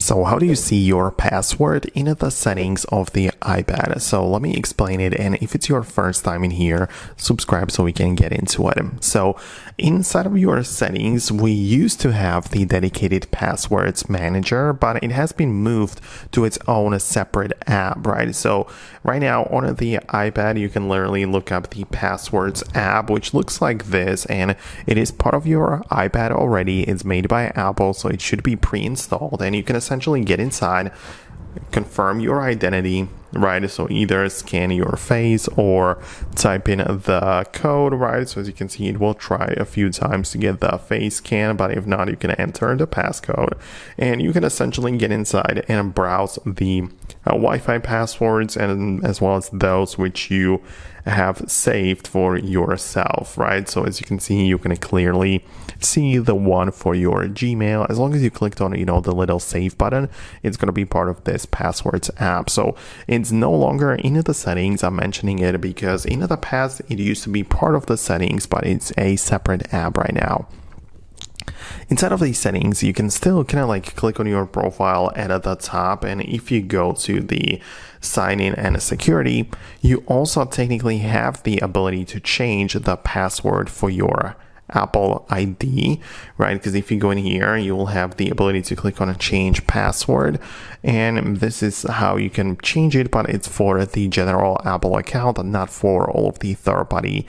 So how do you see your password in the settings of the iPad? So let me explain it, and if it's your first time in here, subscribe so we can get into it. So inside of your settings, we used to have the dedicated passwords manager, but it has been moved to its own separate app, right? So right now on the iPad, you can literally look up the passwords app, which looks like this, and it is part of your iPad already. It's made by Apple, so it should be pre-installed, and you can essentially get inside, confirm your identity, right? So either scan your face or type in the code, right? So as you can see, it will try a few times to get the face scan, but if not, you can enter the passcode, and you can essentially get inside and browse the Wi-Fi passwords, and as well as those which you have saved for yourself, right? So as you can see, you can clearly see the one for your Gmail. As long as you clicked on, the little save button, it's going to be part of this passwords app. So it's no longer in the settings. I'm mentioning it because in the past, it used to be part of the settings, but it's a separate app right now. Inside of these settings, you can still kind of like click on your profile at the top, and if you go to the sign in and security, you also technically have the ability to change the password for your Apple ID, right? Because if you go in here, you will have the ability to click on a change password, and this is how you can change it, but it's for the general Apple account and not for all of the third-party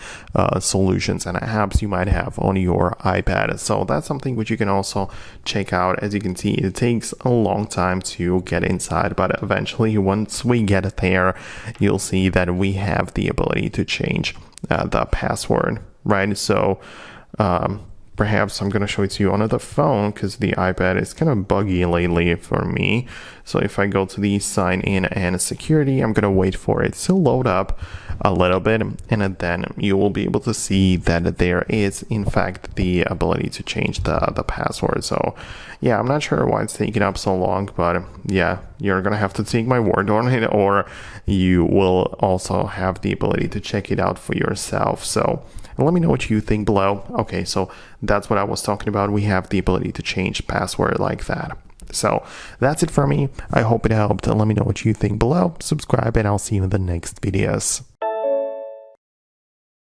solutions and apps you might have on your iPad. So that's something which you can also check out. As you can see, it takes a long time to get inside, but eventually once we get there, you'll see that we have the ability to change the password, right? So perhaps I'm going to show it to you on the phone because the iPad is kind of buggy lately for me. So if I go to the sign in and security, I'm going to wait for it to load up a little bit, and then you will be able to see that there is in fact the ability to change the password. So yeah, I'm not sure why it's taking up so long, but yeah, you're going to have to take my word on it, or you will also have the ability to check it out for yourself. So let me know what you think below. Okay, so that's what I was talking about. We have the ability to change password like that. So that's it for me. I hope it helped. Let me know what you think below. Subscribe, and I'll see you in the next videos.